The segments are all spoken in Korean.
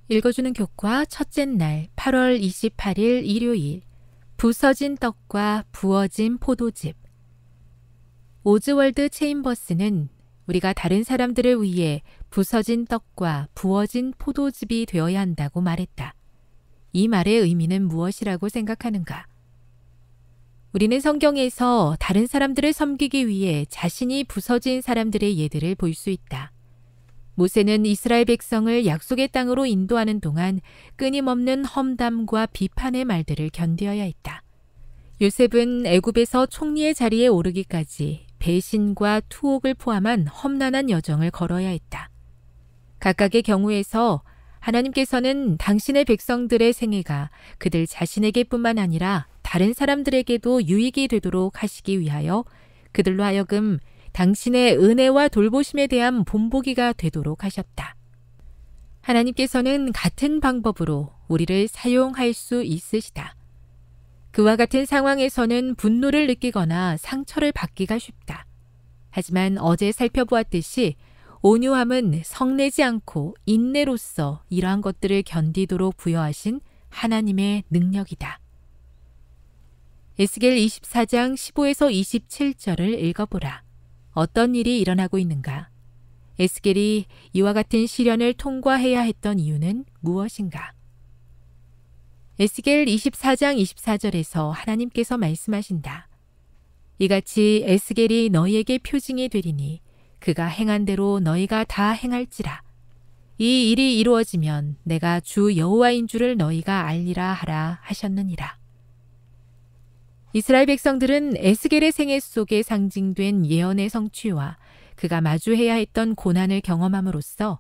읽어주는 교과 첫째 날 8월 28일 일요일 부서진 떡과 부어진 포도즙. 오즈월드 체인버스는 우리가 다른 사람들을 위해 부서진 떡과 부어진 포도즙이 되어야 한다고 말했다. 이 말의 의미는 무엇이라고 생각하는가? 우리는 성경에서 다른 사람들을 섬기기 위해 자신이 부서진 사람들의 예들을 볼 수 있다. 모세는 이스라엘 백성을 약속의 땅으로 인도하는 동안 끊임없는 험담과 비판의 말들을 견뎌야 했다. 요셉은 애굽에서 총리의 자리에 오르기까지 배신과 투옥을 포함한 험난한 여정을 걸어야 했다. 각각의 경우에서 하나님께서는 당신의 백성들의 생애가 그들 자신에게뿐만 아니라 다른 사람들에게도 유익이 되도록 하시기 위하여 그들로 하여금 당신의 은혜와 돌보심에 대한 본보기가 되도록 하셨다. 하나님께서는 같은 방법으로 우리를 사용할 수 있으시다. 그와 같은 상황에서는 분노를 느끼거나 상처를 받기가 쉽다. 하지만 어제 살펴보았듯이 온유함은 성내지 않고 인내로서 이러한 것들을 견디도록 부여하신 하나님의 능력이다. 에스겔 24장 15에서 27절을 읽어보라. 어떤 일이 일어나고 있는가? 에스겔이 이와 같은 시련을 통과해야 했던 이유는 무엇인가? 에스겔 24장 24절에서 하나님께서 말씀하신다. 이같이 에스겔이 너희에게 표징이 되리니 그가 행한 대로 너희가 다 행할지라. 이 일이 이루어지면 내가 주 여호와인 줄을 너희가 알리라 하라 하셨느니라. 이스라엘 백성들은 에스겔의 생애 속에 상징된 예언의 성취와 그가 마주해야 했던 고난을 경험함으로써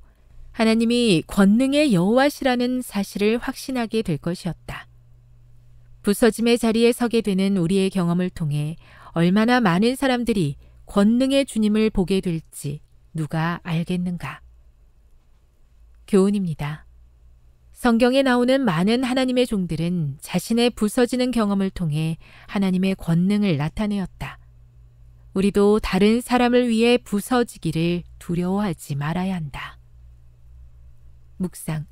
하나님이 권능의 여호와시라는 사실을 확신하게 될 것이었다. 부서짐의 자리에 서게 되는 우리의 경험을 통해 얼마나 많은 사람들이 권능의 주님을 보게 될지 누가 알겠는가? 교훈입니다. 성경에 나오는 많은 하나님의 종들은 자신의 부서지는 경험을 통해 하나님의 권능을 나타내었다. 우리도 다른 사람을 위해 부서지기를 두려워하지 말아야 한다. 묵상.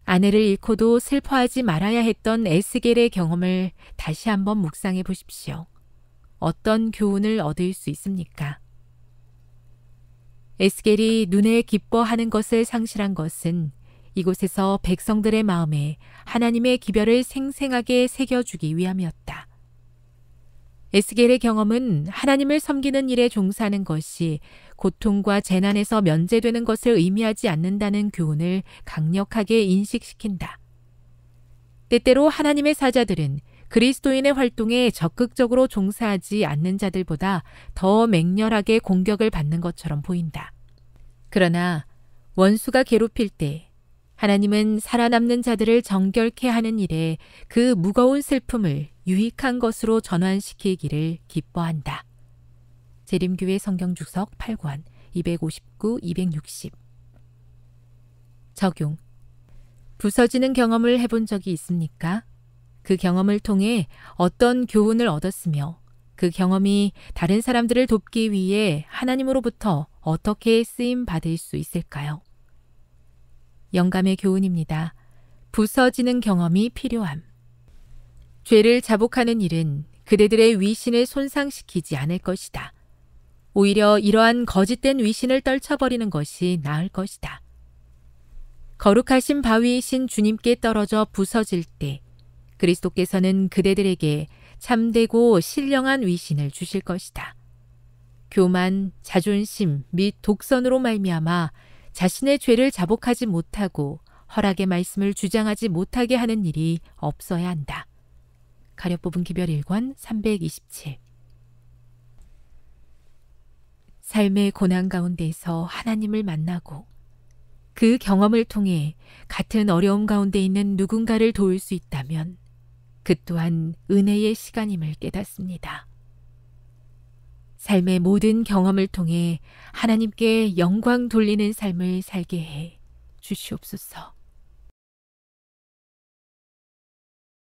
아내를 잃고도 슬퍼하지 말아야 했던 에스겔의 경험을 다시 한번 묵상해 보십시오. 어떤 교훈을 얻을 수 있습니까? 에스겔이 눈에 기뻐하는 것을 상실한 것은 이곳에서 백성들의 마음에 하나님의 기별을 생생하게 새겨주기 위함이었다. 에스겔의 경험은 하나님을 섬기는 일에 종사하는 것이 고통과 재난에서 면제되는 것을 의미하지 않는다는 교훈을 강력하게 인식시킨다. 때때로 하나님의 사자들은 그리스도인의 활동에 적극적으로 종사하지 않는 자들보다 더 맹렬하게 공격을 받는 것처럼 보인다. 그러나 원수가 괴롭힐 때 하나님은 살아남는 자들을 정결케 하는 일에 그 무거운 슬픔을 유익한 것으로 전환시키기를 기뻐한다. 재림교회 성경주석 8권 259, 260. 적용. 부서지는 경험을 해본 적이 있습니까? 그 경험을 통해 어떤 교훈을 얻었으며 그 경험이 다른 사람들을 돕기 위해 하나님으로부터 어떻게 쓰임 받을 수 있을까요? 영감의 교훈입니다. 부서지는 경험이 필요함. 죄를 자복하는 일은 그대들의 위신을 손상시키지 않을 것이다. 오히려 이러한 거짓된 위신을 떨쳐버리는 것이 나을 것이다. 거룩하신 바위이신 주님께 떨어져 부서질 때 그리스도께서는 그대들에게 참되고 신령한 위신을 주실 것이다. 교만, 자존심 및 독선으로 말미암아 자신의 죄를 자복하지 못하고 허락의 말씀을 주장하지 못하게 하는 일이 없어야 한다. 가려 뽑은 기별 1권 327. 삶의 고난 가운데에서 하나님을 만나고 그 경험을 통해 같은 어려움 가운데 있는 누군가를 도울 수 있다면 그 또한 은혜의 시간임을 깨닫습니다. 삶의 모든 경험을 통해 하나님께 영광 돌리는 삶을 살게 해 주시옵소서.